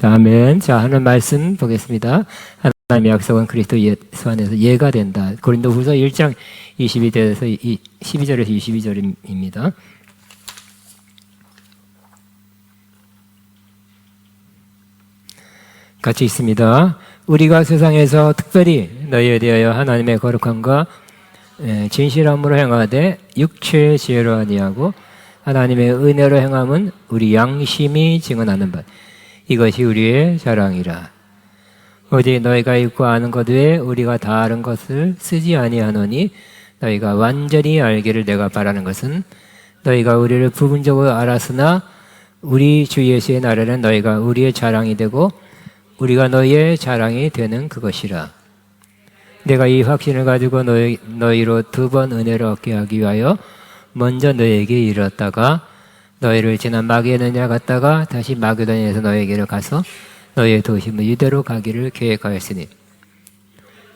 자, 아멘. 자, 하는 말씀 보겠습니다. 하나님의 약속은 그리스도 예수 안에서 예가 된다. 고린도후서 1장 12절에서 12절에서 22절입니다. 같이 있습니다. 우리가 세상에서 특별히 너희에 대하여 하나님의 거룩함과 진실함으로 행하되 육체의 지혜로 아니하고 하나님의 은혜로 행함은 우리 양심이 증언하는 바 이것이 우리의 자랑이라. 오직 너희가 읽고 아는 것 외에 우리가 다른 것을 쓰지 아니하노니 너희가 완전히 알기를 내가 바라는 것은 너희가 우리를 부분적으로 알았으나 우리 주 예수의 날에는 너희가 우리의 자랑이 되고 우리가 너희의 자랑이 되는 그것이라. 내가 이 확신을 가지고 너희로 두 번 은혜를 얻게 하기 위하여 먼저 너희에게 이르렀다가 너희를 지난 마게도냐 갔다가 다시 마게도냐에서 너희에게로 가서 너희의 도심을 유대로 가기를 계획하였으니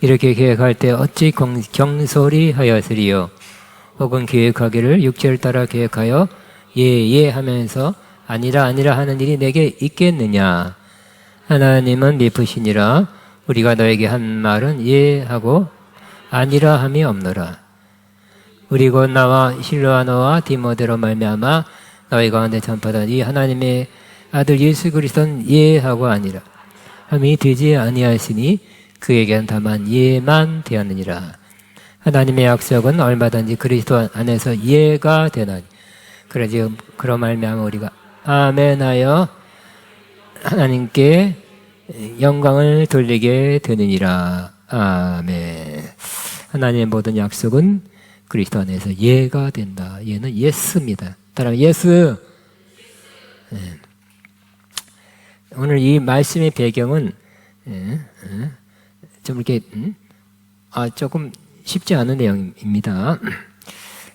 이렇게 계획할 때 어찌 경솔히 하였으리요. 혹은 계획하기를 육체를 따라 계획하여 예 하면서 아니라 하는 일이 내게 있겠느냐. 하나님은 미쁘시니라. 우리가 너에게 한 말은 예 하고 아니라 함이 없노라. 우리 곧 나와 실로아너와 디모데로 말미암아 너희 가운데 전파된 이 하나님의 아들 예수 그리스도는 예 하고 아니라 함이 되지 아니하시니 그에게는 다만 예만 되었느니라. 하나님의 약속은 얼마든지 그리스도 안에서 예가 되나니 그러 말미암아 우리가 아멘하여 하나님께 영광을 돌리게 되느니라. 아멘. 하나님의 모든 약속은 그리스도 안에서 예가 된다. 예는 예스입니다. 따라서 예스. 네. 오늘 이 말씀의 배경은 좀 이렇게 조금 쉽지 않은 내용입니다.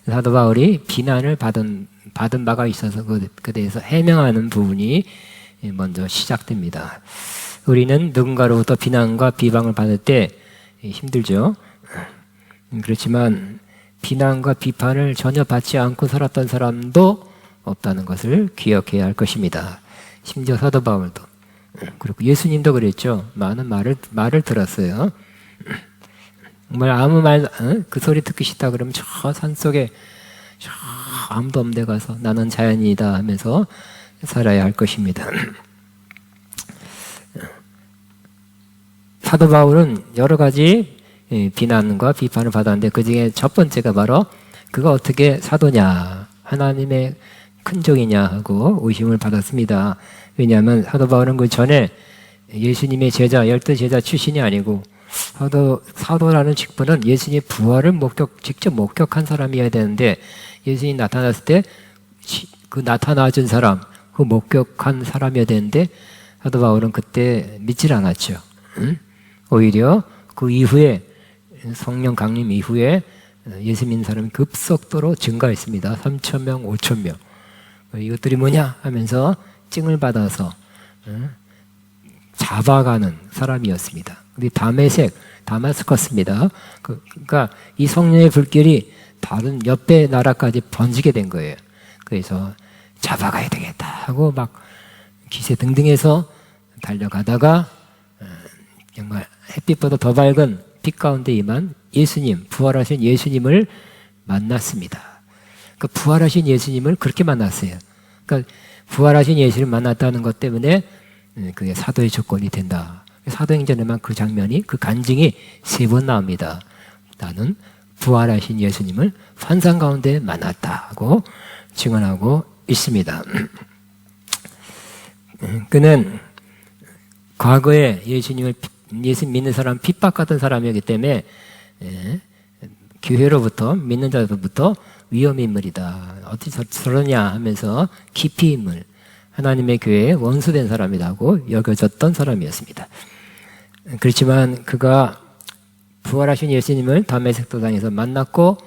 사도 바울이 비난을 받은 바가 있어서 그에 대해서 해명하는 부분이 먼저 시작됩니다. 우리는 누군가로부터 비난과 비방을 받을 때 힘들죠. 그렇지만 비난과 비판을 전혀 받지 않고 살았던 사람도 없다는 것을 기억해야 할 것입니다. 심지어 사도 바울도 그리고 예수님도 그랬죠. 많은 말을 들었어요. 정말 아무 말 그 소리 듣기 싫다 그러면 저 산속에 저 아무도 없는 데 가서 나는 자연이다 하면서 살아야 할 것입니다. 사도 바울은 여러 가지 비난과 비판을 받았는데 그 중에 첫 번째가 바로 그가 어떻게 사도냐, 하나님의 큰 종이냐 하고 의심을 받았습니다. 왜냐하면 사도 바울은 그 전에 예수님의 제자, 12제자 출신이 아니고 사도라는 직분은 예수님의 부활을 직접 목격한 사람이어야 되는데 예수님이 나타났을 때 그 나타나준 사람, 그 목격한 사람이어야 되는데 사도 바울은 그때 믿질 않았죠. 오히려 그 이후에 성령 강림 이후에 예수 믿는 사람이 급속도로 증가했습니다. 3,000명, 5,000명. 이것들이 뭐냐 하면서 찡을 받아서 잡아가는 사람이었습니다. 근데 다메스커스입니다. 그러니까 이 성령의 불길이 다른 옆에 나라까지 번지게 된 거예요. 그래서 잡아가야 되겠다 하고 막 기세등등해서 달려가다가 정말 햇빛보다 더 밝은 빛 가운데 임한 예수님, 부활하신 예수님을 만났습니다. 그러니까 부활하신 예수님을 그렇게 만났어요. 그러니까 부활하신 예수를 만났다는 것 때문에 그게 사도의 조건이 된다. 사도행전에만 그 장면이, 그 간증이 3번 나옵니다. 나는 부활하신 예수님을 환상 가운데 만났다고 증언하고 있습니다. 그는 과거에 예수 믿는 사람 핍박하던 사람이기 때문에 교회로부터 믿는 자로부터 위험인물이다. 어떻게 저러냐 하면서 깊이 인물, 하나님의 교회에 원수된 사람이라고 여겨졌던 사람이었습니다. 그렇지만 그가 부활하신 예수님을 다메섹 도상에서 만났고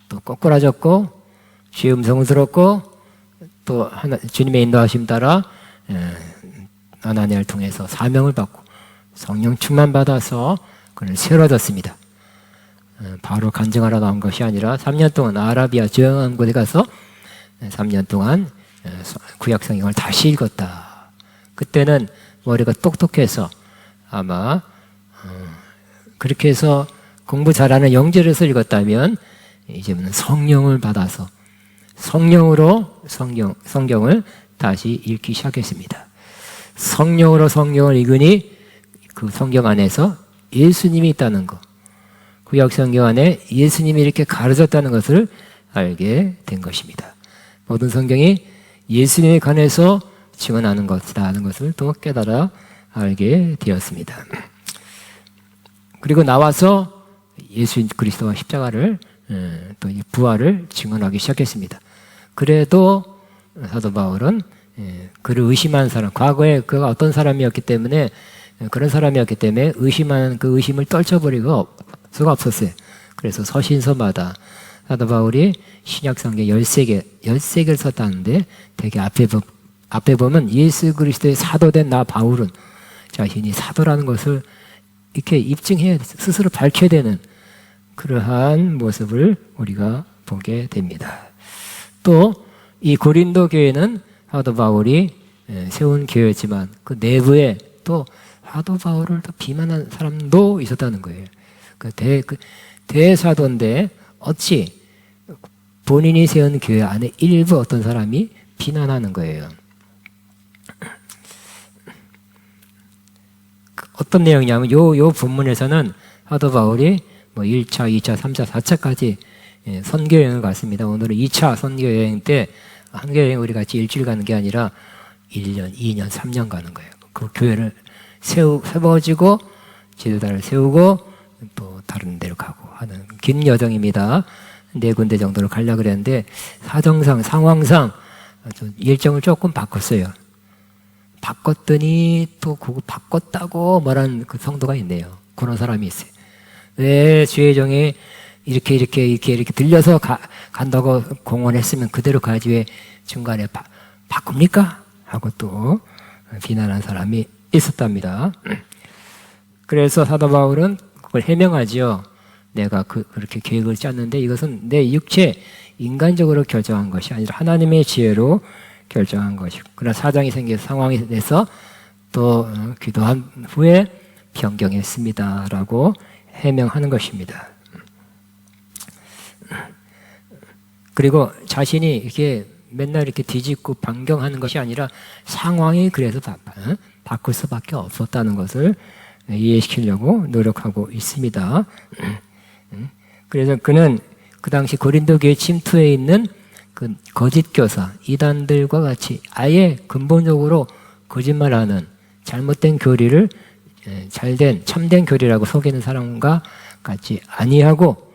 또 꼬꾸라졌고 주의 음성을 들었고 또 주님의 인도하심 따라 아나니아를 통해서 사명을 받고 성령 충만 받아서 그는 세워졌습니다. 바로 간증하러 나온 것이 아니라 3년 동안 아라비아 조용한 곳에 가서 3년 동안 구약 성경을 다시 읽었다. 그때는 머리가 똑똑해서 아마 그렇게 해서 공부 잘하는 영재로서 읽었다면 이제는 성령을 받아서 성령으로 성경을 다시 읽기 시작했습니다. 성령으로 성경을 읽으니 그 성경 안에서 예수님이 있다는 것, 구약 성경 안에 예수님이 이렇게 가르쳤다는 것을 알게 된 것입니다. 모든 성경이 예수님에 관해서 증언하는 것이다 하는 것을 또 깨달아 알게 되었습니다. 그리고 나와서 예수 그리스도와 십자가를 또 부활을 증언하기 시작했습니다. 그래도 사도 바울은 그를 의심한 사람, 과거에 그가 어떤 사람이었기 때문에 그런 사람이었기 때문에 의심하는 그 의심을 떨쳐버리고 수가 없었어요. 그래서 서신서마다 사도 바울이 신약성경 13개를 썼다는데 되게 앞에 보면 예수 그리스도의 사도된 나 바울은 자신이 사도라는 것을 이렇게 입증해야 돼, 스스로 밝혀야 되는 그러한 모습을 우리가 보게 됩니다. 또 이 고린도 교회는 사도 바울이 세운 교회지만 그 내부에 또 사도 바울을 또 비난한 사람도 있었다는 거예요. 그 대사도인데 어찌 본인이 세운 교회 안에 일부 어떤 사람이 비난하는 거예요. 어떤 내용이냐면 요 본문에서는 사도 바울이 뭐 1차, 2차, 3차, 4차까지 선교여행을 갔습니다. 오늘은 2차 선교여행 때 선교여행 우리 같이 일주일 가는 게 아니라 1년, 2년, 3년 가는 거예요. 그 교회를 세워지고 지도자를 세우고 또 다른 데로 가고 하는 긴 여정입니다. 4군데 정도를 가려고 그랬는데 사정상, 상황상 일정을 조금 바꿨어요. 바꿨더니 또 그거 바꿨다고 말한 그 성도가 있네요. 그런 사람이 있어요. 왜 주의정에 이렇게 들려서 간다고 공언했으면 그대로 가지 왜 중간에 바꿉니까? 하고 또 비난한 사람이 있었답니다. 그래서 사도 바울은 그걸 해명하지요. 내가 그렇게 계획을 짰는데 이것은 내 육체 인간적으로 결정한 것이 아니라 하나님의 지혜로 결정한 것이고, 그러나 사정이 생겨서 상황이 돼서 또 기도한 후에 변경했습니다라고 해명하는 것입니다. 그리고 자신이 이렇게 맨날 이렇게 뒤집고 변경하는 것이 아니라 상황이 그래서 바꿀 수밖에 없었다는 것을 이해시키려고 노력하고 있습니다. 그래서 그는 그 당시 고린도 교회 침투해 있는 그 거짓 교사, 이단들과 같이 아예 근본적으로 거짓말하는 잘못된 교리를 잘된 참된 교리라고 속이는 사람과 같이 아니하고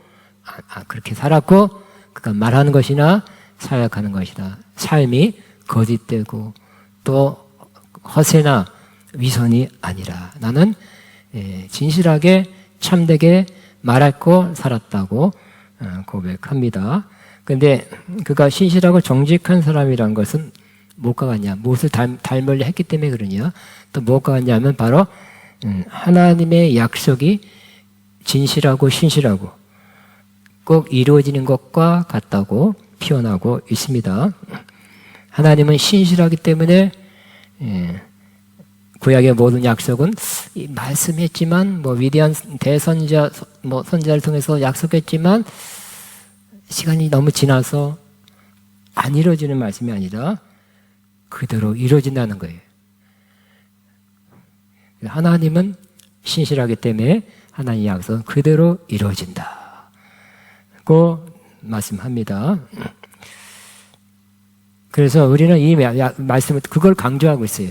그렇게 살았고, 그가 말하는 것이나 사역하는 것이나 삶이 거짓되고 또 허세나 위선이 아니라 나는 진실하게 참되게 말했고 살았다고 고백합니다. 그런데 그가 신실하고 정직한 사람이란 것은 무엇과 같냐? 무엇을 닮으려 했기 때문에 그러냐? 또 무엇과 같냐면 바로 하나님의 약속이 진실하고 신실하고 꼭 이루어지는 것과 같다고 표현하고 있습니다. 하나님은 신실하기 때문에 구약의 모든 약속은 말씀했지만 뭐 위대한 대선자 선지자를 통해서 약속했지만 시간이 너무 지나서 안 이루어지는 말씀이 아니라 그대로 이루어진다는 거예요. 하나님은 신실하기 때문에 하나님의 약속은 그대로 이루어진다고 말씀합니다. 그래서 우리는 이 말씀을 그걸 강조하고 있어요.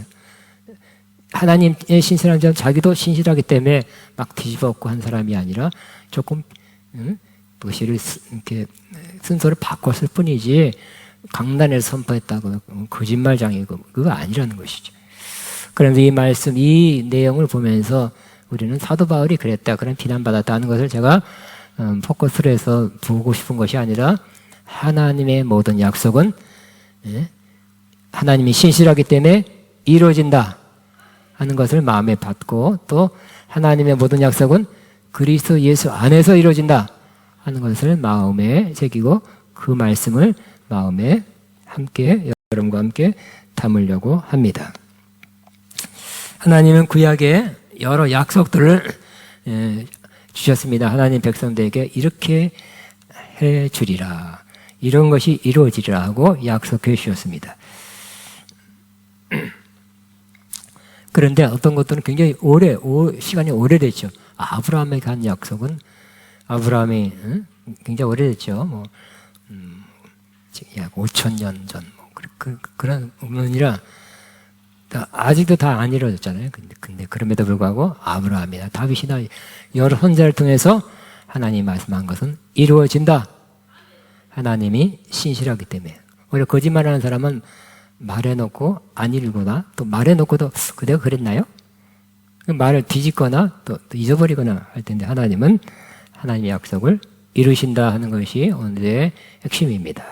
하나님의 신실한 자는 자기도 신실하기 때문에 막 뒤집어엎고 한 사람이 아니라 조금 도시를 이렇게 순서를 바꿨을 뿐이지 강단에서 선포했다고 거짓말장이고 그거 아니라는 것이죠. 그런데 이 말씀, 이 내용을 보면서 우리는 사도 바울이 그랬다, 그런 비난받았다는 것을 제가 포커스로 해서 보고 싶은 것이 아니라 하나님의 모든 약속은 하나님이 신실하기 때문에 이루어진다 하는 것을 마음에 받고, 또 하나님의 모든 약속은 그리스도 예수 안에서 이루어진다 하는 것을 마음에 새기고 그 말씀을 마음에 함께 여러분과 함께 담으려고 합니다. 하나님은 구약에 여러 약속들을 주셨습니다. 하나님 백성들에게 이렇게 해 주리라, 이런 것이 이루어지리라 하고 약속해 주셨습니다. 그런데 어떤 것들은 굉장히 시간이 오래됐죠. 아브라함에게 한 약속은 아브라함이 굉장히 오래됐죠. 약 5,000년 전 그런 의문이라 아직도 다 안 이루어졌잖아요. 근데 그럼에도 불구하고 아브라함이나 다윗이나 여러 선자를 통해서 하나님이 말씀한 것은 이루어진다. 하나님이 신실하기 때문에. 오히려 거짓말하는 사람은 말해놓고 안 이루거나 또 말해놓고도 그대가 그랬나요? 말을 뒤집거나 또 잊어버리거나 할 텐데 하나님은 하나님의 약속을 이루신다 하는 것이 오늘의 핵심입니다.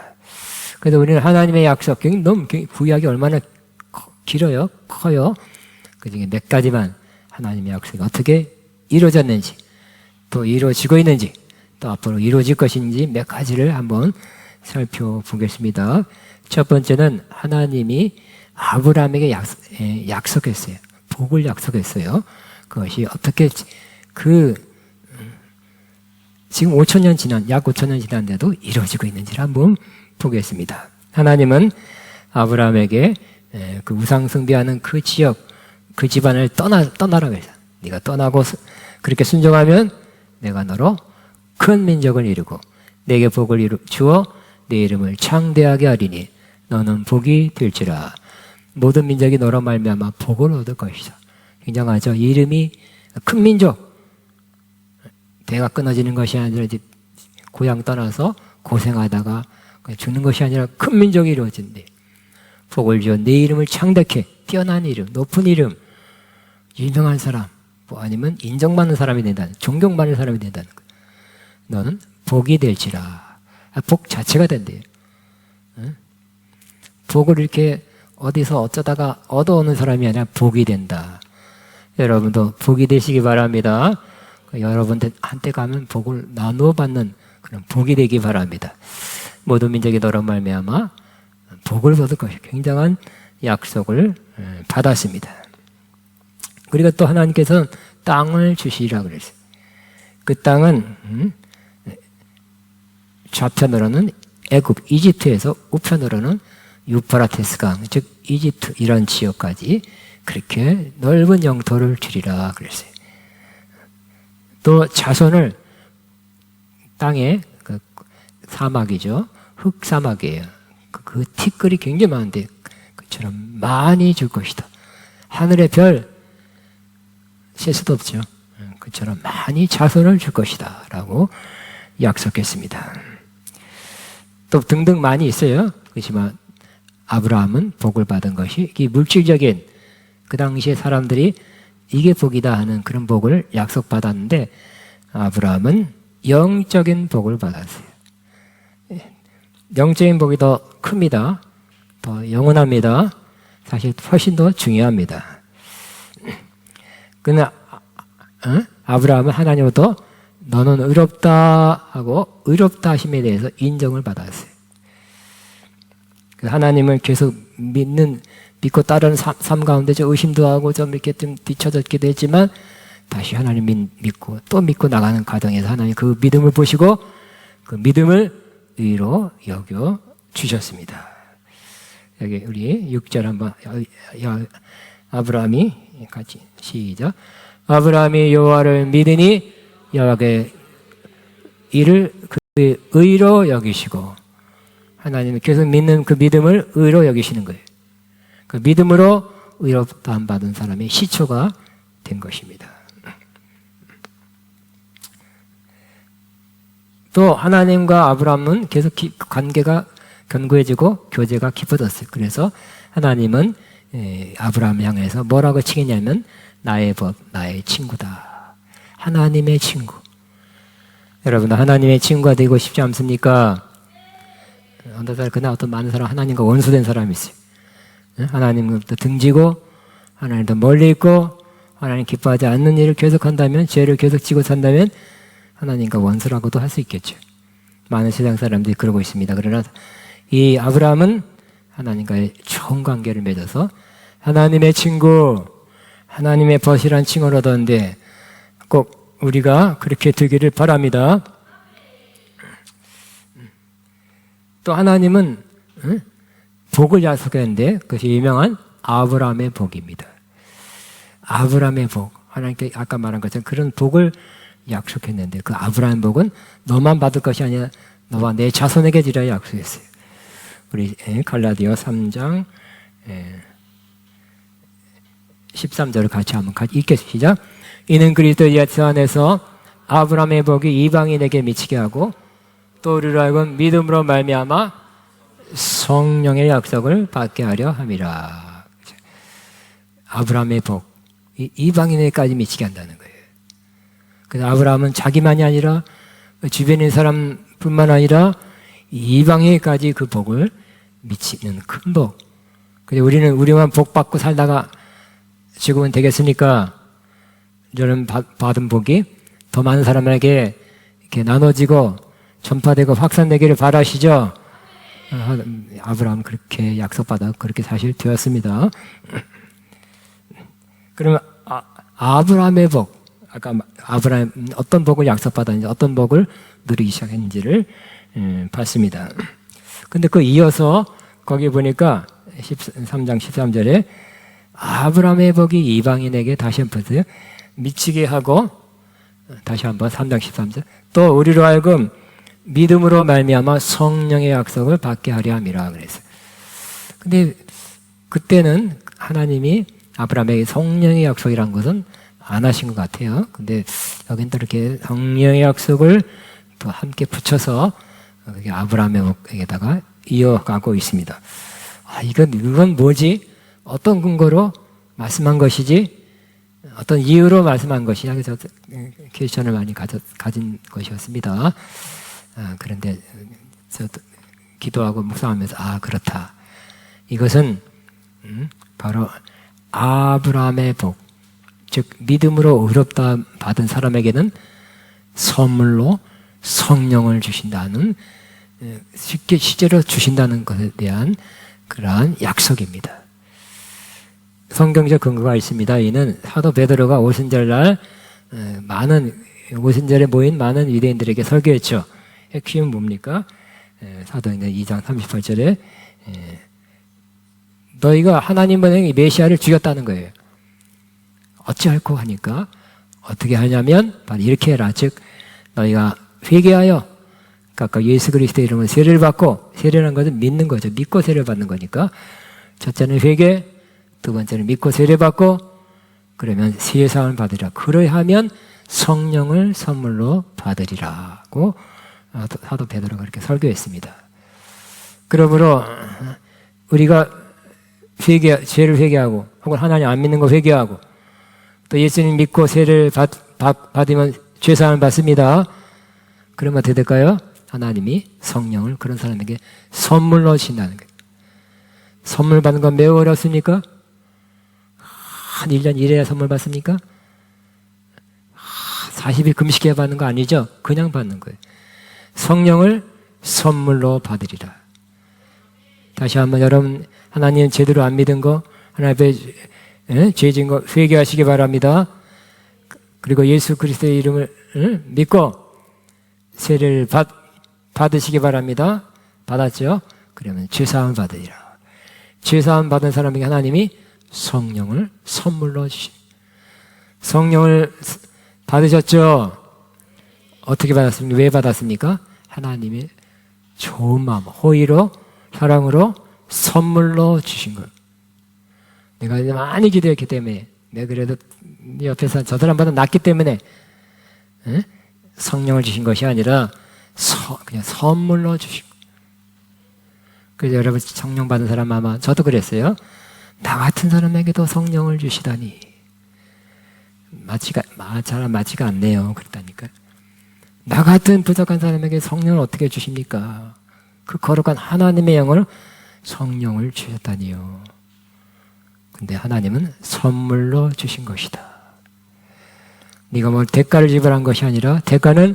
그래서 우리는 하나님의 약속, 너무 구약이 얼마나 길어요, 커요. 그중에 몇 가지만 하나님의 약속이 어떻게 이루어졌는지, 또 이루어지고 있는지, 또 앞으로 이루어질 것인지 몇 가지를 한번 살펴보겠습니다. 첫 번째는 하나님이 아브라함에게 약속했어요. 복을 약속했어요. 그것이 어떻게 지금 5,000년 지난, 약 5,000년 지났는데도 이루어지고 있는지를 한번 보겠습니다. 하나님은 아브라함에게 그 우상 숭배하는 그 지역, 그 집안을 떠나라고 해서 네가 떠나고 그렇게 순종하면 내가 너로 큰 민족을 이루고 내게 복을 주어 내 이름을 창대하게 하리니 너는 복이 될지라. 모든 민족이 너로 말미암아 복을 얻을 것이다. 굉장하죠. 이름이 큰 민족. 배가 끊어지는 것이 아니라 이제 고향 떠나서 고생하다가 죽는 것이 아니라 큰 민족이 이루어진대. 복을 주어 내 이름을 창대케, 뛰어난 이름, 높은 이름, 유명한 사람, 아니면 인정받는 사람이 된다는, 존경받는 사람이 된다는 거예요. 너는 복이 될지라. 복 자체가 된대요. 복을 이렇게 어디서 어쩌다가 얻어오는 사람이 아니라 복이 된다. 여러분도 복이 되시기 바랍니다. 여러분한테 가면 복을 나누어 받는 그런 복이 되기 바랍니다. 모든 민족이 너로 말미암아 복을 얻을 것이 굉장한 약속을 받았습니다. 그리고 또 하나님께서는 땅을 주시리라 그랬어요. 그 땅은 좌편으로는 애굽, 이집트에서 우편으로는 유프라테스 강, 즉 이집트 이런 지역까지 그렇게 넓은 영토를 주리라 그랬어요. 또 자손을 땅에 사막이죠. 흑사막이에요. 그 티끌이 굉장히 많은데 그처럼 많이 줄 것이다. 하늘의 별 셀 수도 없죠. 그처럼 많이 자손을 줄 것이다 라고 약속했습니다. 또 등등 많이 있어요. 그렇지만 아브라함은 복을 받은 것이 이 물질적인, 그 당시에 사람들이 이게 복이다 하는 그런 복을 약속받았는데 아브라함은 영적인 복을 받았어요. 영적인 복이 더 큽니다. 더 영원합니다. 사실 훨씬 더 중요합니다. 그러나 아브라함은 하나님으로부터 너는 의롭다 하고 의롭다 하심에 대해서 인정을 받았어요. 하나님을 계속 믿고 따르는 삶 가운데 좀 의심도 하고 좀 이렇게 좀 뒤쳐졌기도 했지만 다시 하나님 믿고 또 믿고 나가는 과정에서 하나님 그 믿음을 보시고 그 믿음을 의로 여겨 주셨습니다. 여기 우리 6절 한번 아브라함이 같이 시작. 아브라함이 여호와를 믿으니 여호와의 일을 그의 의로 여기시고, 하나님이 계속 믿는 그 믿음을 의로 여기시는 거예요. 그 믿음으로 의롭다함 받은 사람이 시초가 된 것입니다. 또 하나님과 아브라함은 계속 관계가 견고해지고 교제가 깊어졌어요. 그래서 하나님은 아브라함을 향해서 뭐라고 칭했냐면 나의 법, 나의 친구다. 하나님의 친구. 여러분, 하나님의 친구가 되고 싶지 않습니까? 어떤 사람, 그날 어떤 많은 사람, 하나님과 원수된 사람이 있어요. 하나님부터 등지고 하나님도 멀리 있고 하나님 기뻐하지 않는 일을 계속한다면, 죄를 계속 지고 산다면 하나님과 원수라고도 할 수 있겠죠. 많은 세상 사람들이 그러고 있습니다. 그러나 이 아브라함은 하나님과의 좋은 관계를 맺어서 하나님의 친구, 하나님의 벗이란 칭을 얻었는데 꼭 우리가 그렇게 되기를 바랍니다. 또 하나님은 복을 약속했는데 그것이 유명한 아브라함의 복입니다. 아브라함의 복, 하나님께 아까 말한 것처럼 그런 복을 약속했는데 그 아브라함의 복은 너만 받을 것이 아니라 너와 내 자손에게 주리라 약속했어요. 우리 갈라디아 3장 13절을 같이 한번 읽겠습니다. 시작. 이는 그리스도 예수 안에서 아브라함의 복이 이방인에게 미치게 하고 또 우리로 하여금 믿음으로 말미암아 성령의 약속을 받게 하려 함이라. 아브라함의 복, 이방인에게까지 미치게 한다는 거예요. 그래서 아브라함은 자기만이 아니라 주변에 있는 사람뿐만 아니라 이방인에게까지 그 복을 미치는 큰 복. 근데 우리만 복 받고 살다가 죽으면 되겠습니까? 저는 받은 복이 더 많은 사람에게 이렇게 나눠지고 전파되고 확산되기를 바라시죠? 아브라함 그렇게 약속받아 그렇게 사실 되었습니다. 그러면 아브라함의 복, 아까 아브라함 어떤 복을 약속받았는지 어떤 복을 누리기 시작했는지를 봤습니다. 근데 그 이어서 거기 보니까 13장 13절에 아브라함의 복이 이방인에게 다시 한번 미치게 하고 다시 한번 3장 13절 또 우리로 하여금 믿음으로 말미암아 성령의 약속을 받게 하려 함이라 그랬어요. 근데 그때는 하나님이 아브라함에게 성령의 약속이란 것은 안 하신 것 같아요. 근데 여긴 또 이렇게 성령의 약속을 또 함께 붙여서 아브라함에게다가 이어가고 있습니다. 이건 뭐지? 어떤 근거로 말씀한 것이지? 어떤 이유로 말씀한 것이냐? 그래서 퀘스천을 많이 가진 것이었습니다. 그런데 기도하고 묵상하면서 그렇다. 이것은 바로 아브라함의 복, 즉 믿음으로 의롭다 받은 사람에게는 선물로 성령을 주신다는 쉽게 실제로 주신다는 것에 대한 그러한 약속입니다. 성경적 근거가 있습니다. 이는 사도 베드로가 오순절날 오순절에 모인 많은 유대인들에게 설교했죠. 핵심은 뭡니까? 사도행전 2장 38절에 너희가 하나님의 메시아를 죽였다는 거예요. 어찌할꼬 하니까 어떻게 하냐면 바로 이렇게 해라. 즉 너희가 회개하여 각각 예수 그리스도의 이름으로 세례를 받고, 세례라는 것은 믿는 거죠. 믿고 세례를 받는 거니까 첫째는 회개, 두 번째는 믿고 세례 받고 그러면 세상을 받으리라. 그러하면 성령을 선물로 받으리라고 사도 베드로가 그렇게 설교했습니다. 그러므로 우리가 죄를 회개하고 혹은 하나님 안 믿는 거 회개하고 또 예수님 믿고 세례를 받으면 죄사함을 받습니다. 그러면 어떻게 될까요? 하나님이 성령을 그런 사람에게 선물로 주신다는 거예요. 선물 받는 건 매우 어렵습니까? 한 1년 일해야 선물 받습니까? 40일 금식해야 받는 거 아니죠? 그냥 받는 거예요. 성령을 선물로 받으리라. 다시 한번 여러분, 하나님 제대로 안 믿은 거, 하나님 앞에 죄 지은 거 회개하시기 바랍니다. 그리고 예수 그리스도의 이름을 믿고 세례를 받으시기 바랍니다. 받았죠? 그러면 죄사함을 받으리라. 죄사함 받은 사람에게 하나님이 성령을 선물로 주십니다. 성령을 받으셨죠? 어떻게 받았습니까? 왜 받았습니까? 하나님의 좋은 마음, 호의로, 사랑으로 선물로 주신 거예요. 내가 많이 기도했기 때문에, 내가 그래도 네 옆에서 저 사람보다 낫기 때문에 성령을 주신 것이 아니라 그냥 선물로 주신 거예요. 그래서 여러분 성령 받은 사람 아마 저도 그랬어요. 나 같은 사람에게도 성령을 주시다니 맞지가 않네요. 그랬다니까. 나 같은 부족한 사람에게 성령을 어떻게 주십니까? 그 거룩한 하나님의 영을 성령을 주셨다니요. 근데 하나님은 선물로 주신 것이다. 네가 뭘 대가를 지불한 것이 아니라 대가는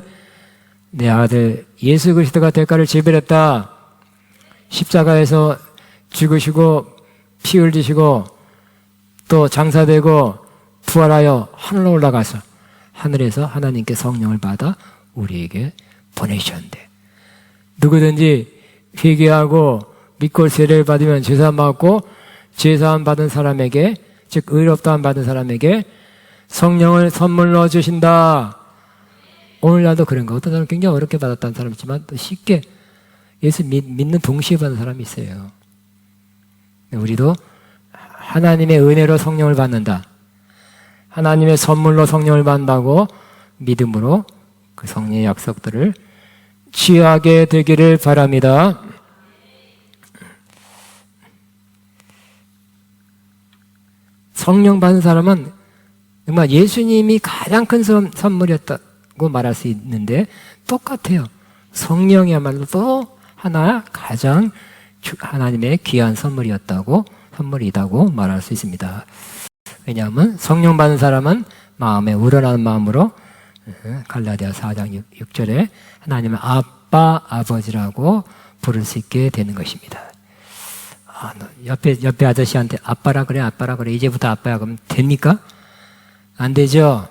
내 아들 예수 그리스도가 대가를 지불했다. 십자가에서 죽으시고 피 흘리시고 또 장사되고 부활하여 하늘로 올라가서 하늘에서 하나님께 성령을 받아 우리에게 보내셨는데, 누구든지 회개하고 믿고 세례를 받으면 제사함 받고, 제사함 받은 사람에게, 즉 의롭다함 받은 사람에게 성령을 선물로 주신다. 오늘날도 그런 거. 어떤 사람은 굉장히 어렵게 받았다는 사람이 있지만 또 쉽게 예수 믿는 동시에 받은 사람이 있어요. 우리도 하나님의 은혜로 성령을 받는다, 하나님의 선물로 성령을 받는다고 믿음으로 그 성령의 약속들을 취하게 되기를 바랍니다. 성령 받은 사람은 정말 예수님이 가장 큰 선물이었다고 말할 수 있는데 똑같아요. 성령이야말로 또 하나 가장 하나님의 귀한 선물이다고 말할 수 있습니다. 왜냐하면 성령 받은 사람은 마음에 우러나는 마음으로 갈라디아 4장 6절에 하나님을 아빠, 아버지라고 부를 수 있게 되는 것입니다. 옆에 아저씨한테 아빠라 그래, 이제부터 아빠야 그러면 됩니까? 안 되죠.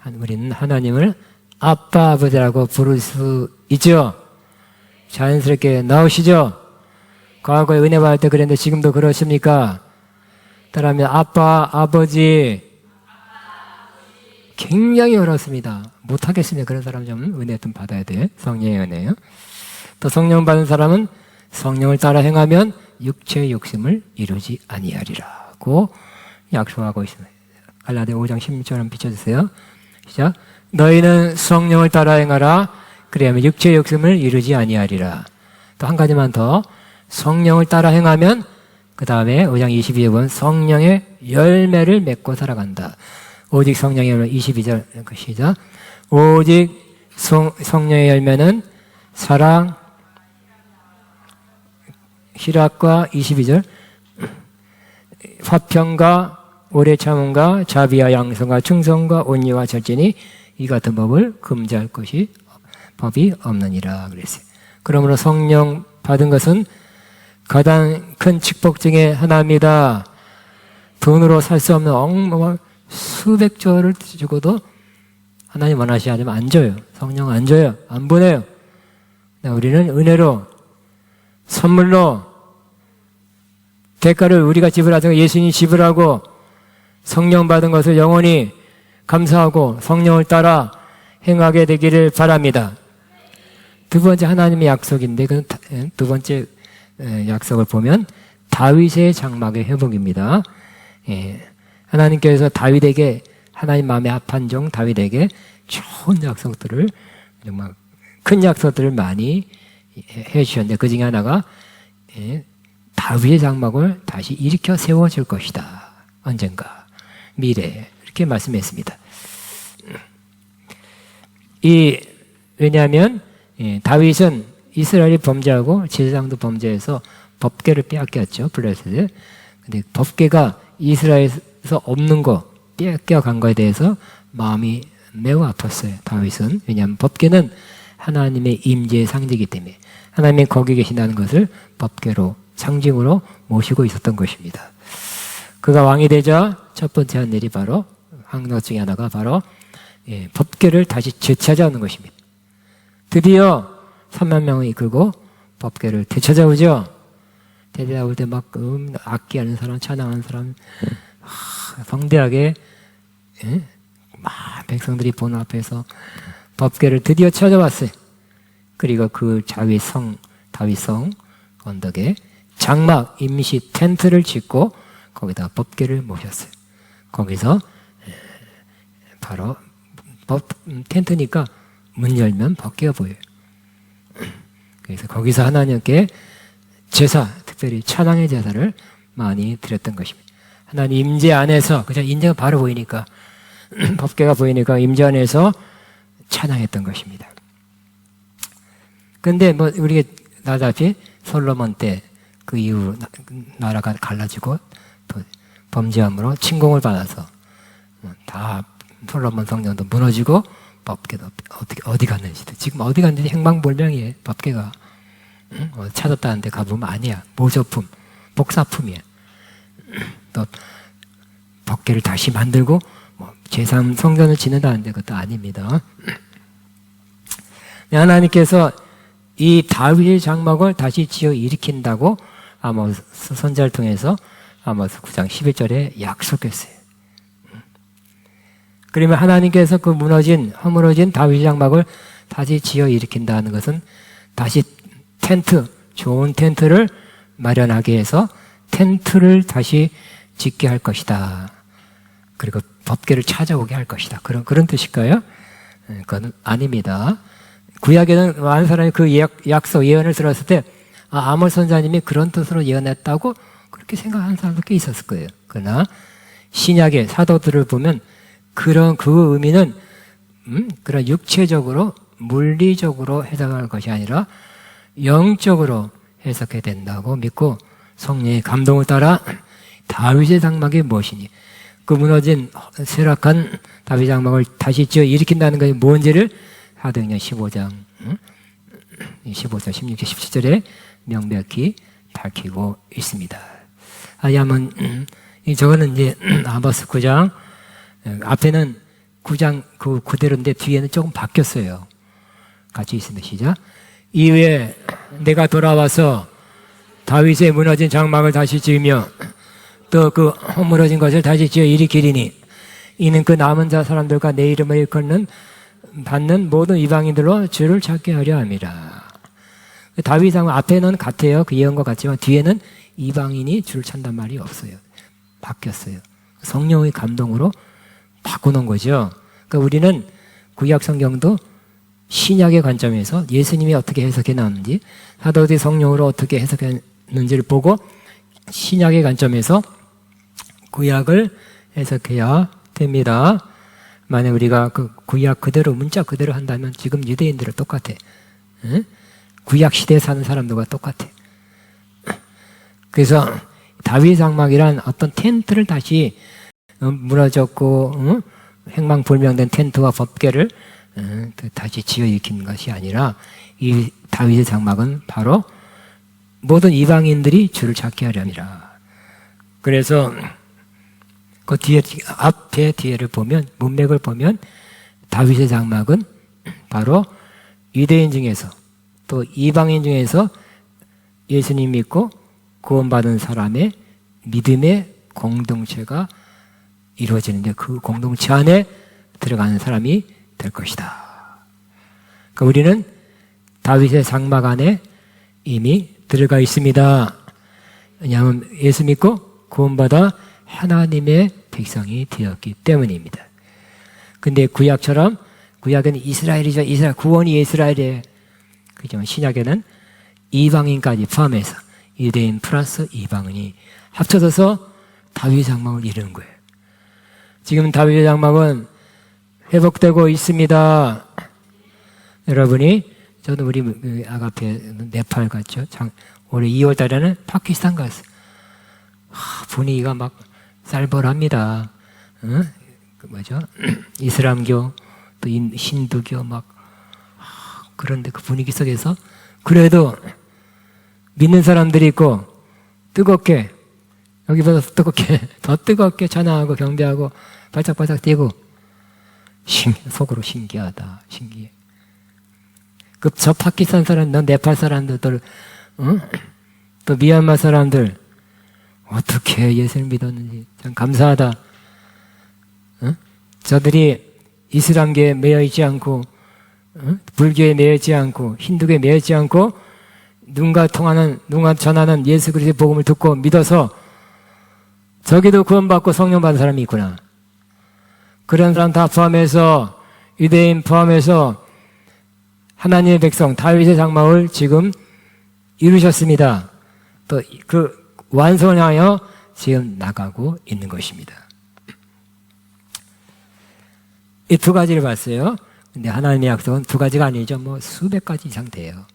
우리는 하나님을 아빠, 아버지라고 부를 수 있죠. 자연스럽게 나오시죠. 과거에 은혜 받을 때 그랬는데 지금도 그러십니까? 따라하면 아빠, 아버지. 굉장히 어렵습니다. 못하겠습니다. 그런 사람 좀 은혜 좀 받아야 돼. 성령의 은혜요. 또 성령 받은 사람은 성령을 따라 행하면 육체의 욕심을 이루지 아니하리라고 약속하고 있습니다. 갈라디아 5장 16절 한번 비춰주세요. 시작. 너희는 성령을 따라 행하라. 그래야면 육체의 욕심을 이루지 아니하리라. 또 한 가지만 더. 성령을 따라 행하면 그 다음에 5장 22에 보면 성령의 열매를 맺고 살아간다. 오직 성령의 열매 22절 시작. 오직 성령의 열매는 사랑, 희락과 22절 화평과 오래 참음과 자비와 양성과 충성과 온유와 절제니 이 같은 법을 금지할 것이 법이 없느니라 그랬어요. 그러므로 성령 받은 것은 가장 큰 축복 중에 하나입니다. 돈으로 살 수 없는 수백조를 주고도 하나님 원하시 않으면 안 줘요. 성령 안 줘요. 안 보내요. 우리는 은혜로, 선물로 대가를 우리가 지불하죠. 예수님이 지불하고 성령 받은 것을 영원히 감사하고 성령을 따라 행하게 되기를 바랍니다. 두 번째 하나님의 약속인데 그 두 번째 약속을 보면 다윗의 장막의 회복입니다. 하나님께서 다윗에게, 하나님 마음에 합한 종 다윗에게 좋은 약속들을, 정말 큰 약속들을 많이 해주셨는데 그 중에 하나가 다윗의 장막을 다시 일으켜 세워줄 것이다. 언젠가 미래에 이렇게 말씀했습니다. 왜냐하면 다윗은 이스라엘이 범죄하고 제사장도 범죄해서 법궤를 빼앗겼죠. 블레셋에. 근데 법궤가 이스라엘에서 없는 거, 빼앗겨간 거에 대해서 마음이 매우 아팠어요. 다윗은. 왜냐하면 법궤는 하나님의 임재의 상징이기 때문에 하나님이 거기 계신다는 것을 법궤로, 상징으로 모시고 있었던 것입니다. 그가 왕이 되자 첫 번째 한 일이 바로, 한 것 중에 하나가 바로 법궤를 다시 되찾아오는 것입니다. 드디어 3만 명을 이끌고 법궤를 되찾아오죠. 되찾아올 때 막 악기하는 사람, 찬양하는 사람, 성대하게 막 백성들이 보는 앞에서 법궤를 드디어 찾아왔어요. 그리고 그 다윗성 언덕에 장막, 임시 텐트를 짓고 거기다 법궤를 모셨어요. 거기서 바로 텐트니까 문 열면 법궤가 보여요. 그래서 거기서 하나님께 제사, 특별히 찬양의 제사를 많이 드렸던 것입니다. 하나님 임재 안에서, 그죠? 임재가 바로 보이니까, 법궤가 보이니까 임재 안에서 찬양했던 것입니다. 근데 우리가 나다시 솔로몬 때 그 이후 나라가 갈라지고 또 범죄함으로 침공을 받아서 다 솔로몬 성전도 무너지고 법궤도 어디 갔는지도 지금 어디 갔는지 행방불명이에요. 법궤가 찾았다는데 가보면 아니야. 모조품, 복사품이야. 또 법궤를 다시 만들고 뭐 제3 성전을 짓는다는데 그것도 아닙니다. 하나님께서 이 다윗의 장막을 다시 지어 일으킨다고 아모스 선지자를 통해서 아모스 9장 11절에 약속했어요. 그러면 하나님께서 그 허물어진 다윗의 장막을 다시 지어 일으킨다는 것은 다시 좋은 텐트를 마련하게 해서 텐트를 다시 짓게 할 것이다. 그리고 법궤를 찾아오게 할 것이다. 그런 뜻일까요? 그건 아닙니다. 구약에는 많은 사람이 그 약속, 예언을 들었을 때 아모스 선지자님이 그런 뜻으로 예언했다고 그렇게 생각하는 사람도 꽤 있었을 거예요. 그러나 신약의 사도들을 보면 그 의미는 그런 육체적으로 물리적으로 해석할 것이 아니라 영적으로 해석해야 된다고 믿고 성령의 감동을 따라 다윗의 장막이 무엇이니 그 무너진 쇠락한 다윗 장막을 다시 지어 일으킨다는 것이 뭔지를 사도행전 15장 16절 17절에 명백히 밝히고 있습니다. 아니면 저거는 이제 아모스 9장 앞에는 9장 그대로인데 뒤에는 조금 바뀌었어요. 같이 있습니다. 시작. 이후에 내가 돌아와서 다윗의 무너진 장막을 다시 지으며 또 그 허물어진 것을 다시 지어 일으키리니 이는 그 남은 자 사람들과 내 이름을 일컫는 받는 모든 이방인들로 주를 찾게 하려 함이라. 다윗 장막 앞에는 같아요. 그 예언과 같지만 뒤에는 이방인이 주를 찾는단 말이 없어요. 바뀌었어요. 성령의 감동으로 바꾸는 거죠. 그러니까 우리는 구약 성경도 신약의 관점에서 예수님이 어떻게 해석해 놨는지 사도들이 성령으로 어떻게 해석했는지를 보고 신약의 관점에서 구약을 해석해야 됩니다. 만약 우리가 그 구약 그대로 문자 그대로 한다면 지금 유대인들은 똑같아. 응? 구약 시대에 사는 사람들과 똑같아. 그래서 다윗 장막이란 어떤 텐트를 다시 무너졌고 행방불명된 텐트와 법궤를 다시 지어 일으키는 것이 아니라 이 다윗의 장막은 바로 모든 이방인들이 주를 찾게 하려니라. 그래서 그 뒤에를 보면 문맥을 보면 다윗의 장막은 바로 유대인 중에서 또 이방인 중에서 예수님 믿고 구원받은 사람의 믿음의 공동체가 이루어지는데 그 공동체 안에 들어가는 사람이 될 것이다. 그러니까 우리는 다윗의 장막 안에 이미 들어가 있습니다. 왜냐하면 예수 믿고 구원받아 하나님의 백성이 되었기 때문입니다. 근데 구약처럼 구약은 이스라엘이죠. 이스라엘 구원이 이스라엘이에요. 그렇지만 신약에는 이방인까지 포함해서 유대인 플러스 이방인이 합쳐져서 다윗의 장막을 이루는 거예요. 지금 다윗의 장막은 회복되고 있습니다. 여러분이 저도 우리 아가페 네팔 갔죠. 올해 2월 달에는 파키스탄 갔어요. 분위기가 막 쌀벌합니다. 이슬람교 또 힌두교 막 그런데 그 분위기 속에서 그래도 믿는 사람들이 있고 뜨겁게 여기보다 더 뜨겁게 찬양하고 경배하고 발짝발짝 뛰고 속으로 신기하다. 신기해. 저 파키스탄 사람, 네팔 사람들, 또 미얀마 사람들 어떻게 예수를 믿었는지 참 감사하다. 저들이 이슬람교에 매여 있지 않고 불교에 매여 있지 않고 힌두교에 매여 있지 않고 누군가 전하는 예수 그리스도의 복음을 듣고 믿어서 저기도 구원받고 성령 받은 사람이 있구나. 그런 사람 다 포함해서 유대인 포함해서 하나님의 백성 다윗의 장막을 지금 이루셨습니다. 또 그 완성을 향하여 지금 나가고 있는 것입니다. 이 두 가지를 봤어요. 근데 하나님의 약속은 두 가지가 아니죠. 뭐 수백 가지 이상 돼요.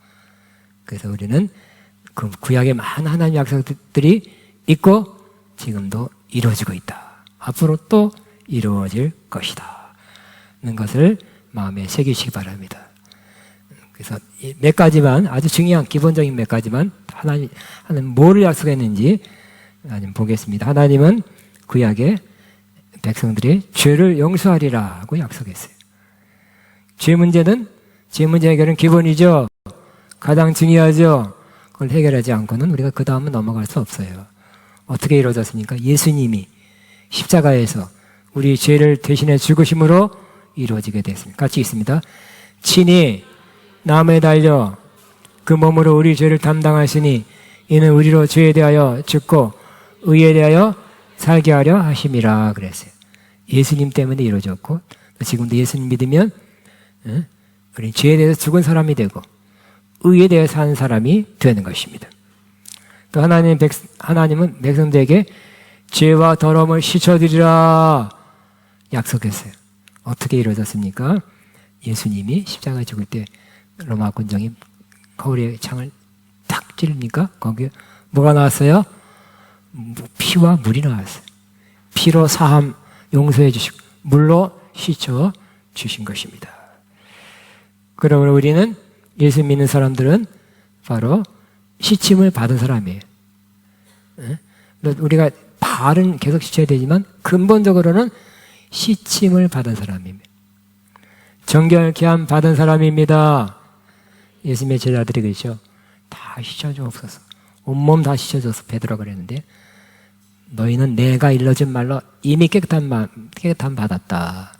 그래서 우리는 그 구약에 많은 하나님의 약속들이 있고 지금도 이루어지고 있다. 앞으로 또 이루어질 것이다. 는 것을 마음에 새기시기 바랍니다. 그래서 몇 가지만 아주 중요한 기본적인 몇 가지만 하나님 뭐를 약속했는지 보겠습니다. 하나님은 구약에 백성들이 죄를 용서하리라고 약속했어요. 죄 문제 해결은 기본이죠. 가장 중요하죠. 그걸 해결하지 않고는 우리가 그 다음은 넘어갈 수 없어요. 어떻게 이루어졌습니까? 예수님이 십자가에서 우리 죄를 대신해 죽으심으로 이루어지게 됐습니다. 같이 있습니다. 친히 나무에 달려 그 몸으로 우리 죄를 담당하시니 이는 우리로 죄에 대하여 죽고 의에 대하여 살게 하려 하심이라 그랬어요. 예수님 때문에 이루어졌고 지금도 예수님 믿으면 우리 죄에 대해서 죽은 사람이 되고 의에 대해 사는 사람이 되는 것입니다. 또 하나님은 백성들에게 죄와 더러움을 씻어드리라 약속했어요. 어떻게 이루어졌습니까? 예수님이 십자가에 죽을 때 로마 군정이 거울에 창을 탁 찌릅니까? 거기에 뭐가 나왔어요? 피와 물이 나왔어요. 피로 사함 용서해 주시고 물로 씻어 주신 것입니다. 그러므로 우리는 예수 믿는 사람들은 바로 씻임을 받은 사람이에요. 우리가 발은 계속 씻어야 되지만 근본적으로는 씻임을 받은 사람입니다. 정결케 함 받은 사람입니다. 예수님의 제자들이 그러죠. 다 씻어주옵소서. 온몸 다 씻어줘서 베드로가 그랬는데 너희는 내가 일러준 말로 이미 깨끗함 받았다.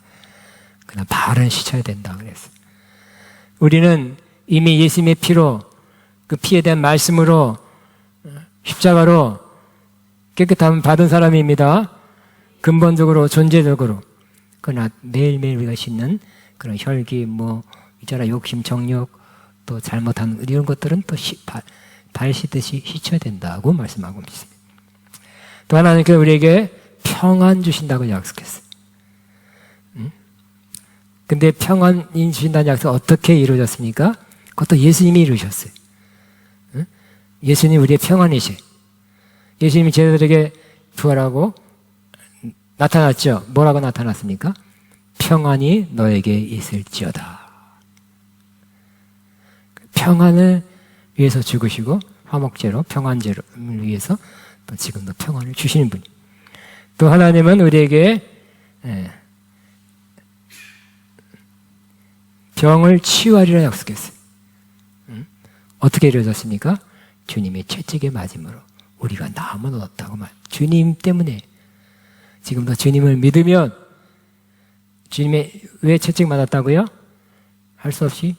그러나 발은 씻어야 된다 그랬어요. 우리는 이미 예수님의 피로 그 피에 대한 말씀으로 십자가로 깨끗함 받은 사람입니다. 근본적으로 존재적으로. 그러나 매일매일 우리가 씻는 그런 혈기 있잖아 욕심 정욕 또 잘못한 이런 것들은 또 발 씻듯이 씻어야 된다고 말씀하고 있습니다. 또 하나님께서 우리에게 평안 주신다고 약속했어요. 근데 평안 주신다는 약속 어떻게 이루어졌습니까? 그것도 예수님이 이루셨어요. 예수님 우리의 평안이시. 예수님이 제자들에게 부활하고 나타났죠. 뭐라고 나타났습니까? 평안이 너에게 있을지어다. 평안을 위해서 죽으시고 화목제로 평안제를 위해서 또 지금도 평안을 주시는 분이. 또 하나님은 우리에게 병을 치유하리라 약속했어요. 어떻게 이루어졌습니까? 주님의 채찍에 맞음으로 우리가 나음을 얻었다고 말. 주님 때문에 지금도 주님을 믿으면 주님의 왜 채찍 맞았다고요? 할 수 없이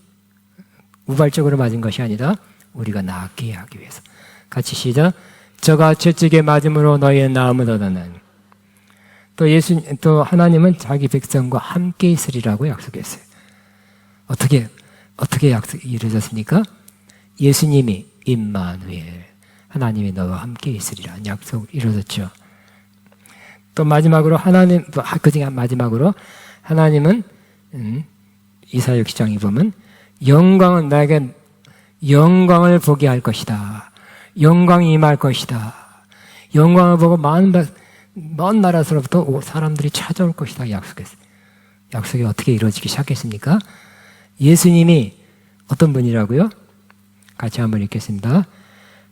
우발적으로 맞은 것이 아니라 우리가 낫게 하기 위해서. 같이 시작. 저가 채찍에 맞음으로 너희의 나음을 얻었나니. 또 하나님은 자기 백성과 함께 있으리라고 약속했어요. 어떻게 이루어졌습니까? 예수님이 임마누엘 하나님이 너와 함께 있으리라는 약속이 이루어졌죠. 또 마지막으로 그중에 마지막으로 하나님은 이사야 6장에 보면 영광은 나에게 영광을 보게 할 것이다. 영광이 임할 것이다. 영광을 보고 먼 나라에서부터 사람들이 찾아올 것이다 약속했어요. 약속이 어떻게 이루어지기 시작했습니까? 예수님이 어떤 분이라고요? 같이 한번 읽겠습니다.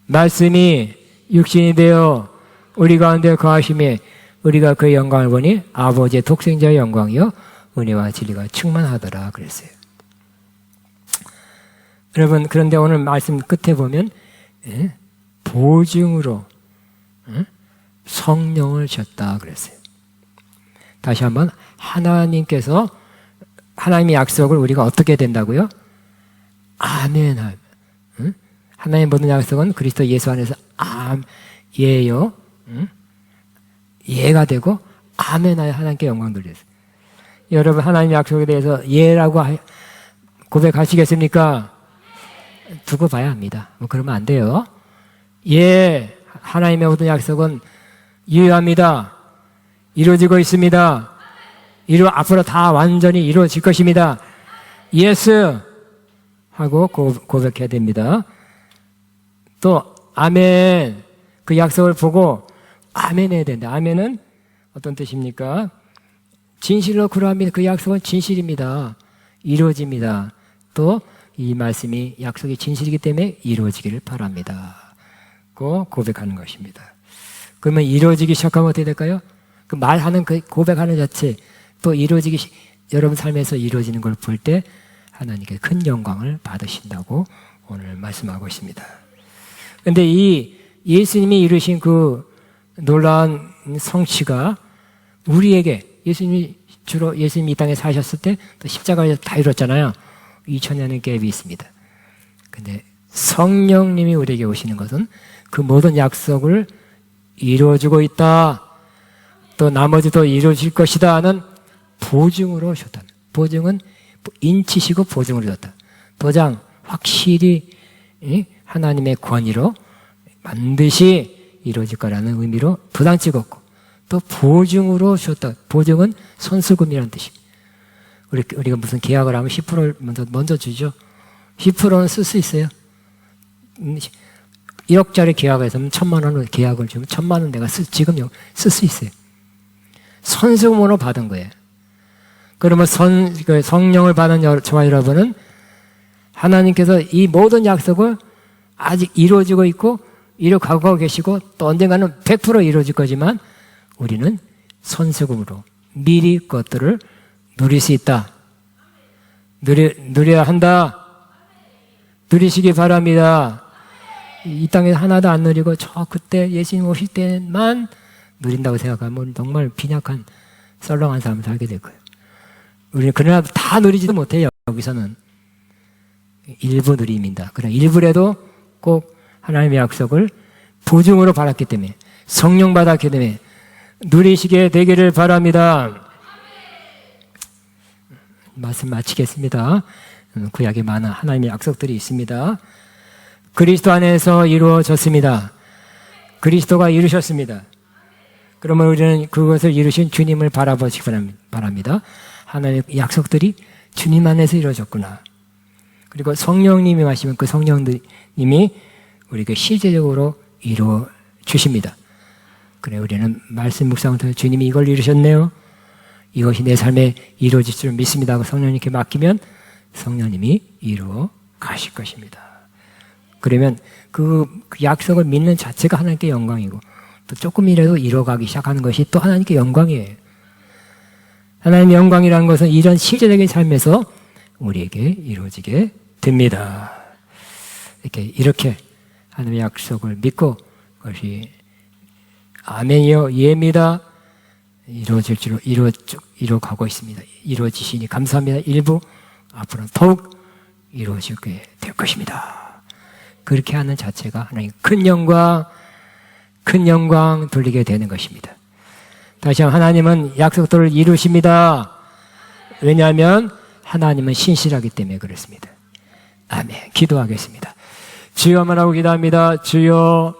말씀이 육신이 되어 우리 가운데 거하심에 우리가 그의 영광을 보니 아버지의 독생자의 영광이요 은혜와 진리가 충만하더라 그랬어요. 여러분 그런데 오늘 말씀 끝에 보면 보증으로 성령을 줬다 그랬어요. 다시 한번 하나님께서 하나님의 약속을 우리가 어떻게 된다고요? 아멘. 하나님의 모든 약속은 그리스도 예수 안에서 예요. 예가 되고 아멘하여 하나님께 영광 돌렸어요. 여러분 하나님의 약속에 대해서 예라고 고백하시겠습니까? 두고 봐야 합니다. 그러면 안 돼요. 예, 하나님의 모든 약속은 유효합니다. 이루어지고 있습니다. 앞으로 다 완전히 이루어질 것입니다. 예스 하고 고백해야 됩니다. 또 아멘 그 약속을 보고 아멘 해야 된다. 아멘은 어떤 뜻입니까? 진실로 그러합니다. 그 약속은 진실입니다. 이루어집니다. 또 이 말씀이 약속이 진실이기 때문에 이루어지기를 바랍니다. 고 고백하는 것입니다. 그러면 이루어지기 시작하면 어떻게 될까요? 그 말하는 그 고백하는 자체 또 여러분 삶에서 이루어지는 걸 볼 때 하나님께 큰 영광을 받으신다고 오늘 말씀하고 있습니다. 그런데 이 예수님이 이루신 그 놀라운 성취가 우리에게 예수님이 이 땅에 사셨을 때 또 십자가에서 다 이뤘잖아요. 2000년의 갭이 있습니다. 근데 성령님이 우리에게 오시는 것은 그 모든 약속을 이루어주고 있다. 또 나머지도 이루어질 것이다 하는 보증으로 오셨다. 보증은 인치시고 보증으로 줬다. 도장 확실히 하나님의 권위로 반드시 이루어질 거라는 의미로 도장 찍었고 또 보증으로 줬다. 보증은 선수금이라는 뜻이. 우리가 무슨 계약을 하면 10%를 먼저 주죠. 10%는 쓸 수 있어요. 1억짜리 계약에서 1,000만 원을 계약을 주면 1,000만 원 내가 지금 쓸 수 있어요. 선수금으로 받은 거예요. 그러면 성령을 받은 저와 여러분은 하나님께서 이 모든 약속을 아직 이루어지고 있고 이루어가고 계시고 또 언젠가는 100% 이루어질 거지만 우리는 선수금으로 미리 것들을 누릴 수 있다. 누려야 한다. 누리시기 바랍니다. 이 땅에 하나도 안 누리고 저 그때 예수님 오실 때만 누린다고 생각하면 정말 빈약한 썰렁한 삶을 살게 될 거예요. 우리는 그러나 다 누리지도 못해요. 여기서는 일부 누림입니다. 그러나 일부라도 꼭 하나님의 약속을 보증으로 받았기 때문에 성령 받았기 때문에 누리시게 되기를 바랍니다. 말씀 마치겠습니다. 구약에 많은 하나님의 약속들이 있습니다. 그리스도 안에서 이루어졌습니다. 그리스도가 이루셨습니다. 그러면 우리는 그것을 이루신 주님을 바라보시기 바랍니다. 하나님의 약속들이 주님 안에서 이루어졌구나. 그리고 성령님이 하시면 그 성령님이 우리에게 실제적으로 이루어 주십니다. 그래 우리는 말씀 묵상을 통해 주님이 이걸 이루셨네요. 이것이 내 삶에 이루어질 줄 믿습니다 하고 성령님께 맡기면 성령님이 이루어 가실 것입니다. 그러면 그 약속을 믿는 자체가 하나님께 영광이고 또 조금이라도 이루어가기 시작하는 것이 또 하나님께 영광이에요. 하나님의 영광이라는 것은 이런 실제적인 삶에서 우리에게 이루어지게 됩니다. 이렇게 하나님의 약속을 믿고 그것이 아멘이요 예입니다. 이루어질 줄 이루어가고 있습니다. 이루어지시니 감사합니다. 일부 앞으로는 더욱 이루어지게 될 것입니다. 그렇게 하는 자체가 하나님 큰 영광 돌리게 되는 것입니다. 다시 한번 하나님은 약속들을 이루십니다. 왜냐하면 하나님은 신실하기 때문에 그렇습니다. 아멘. 기도하겠습니다. 주여 말하고 기도합니다. 주여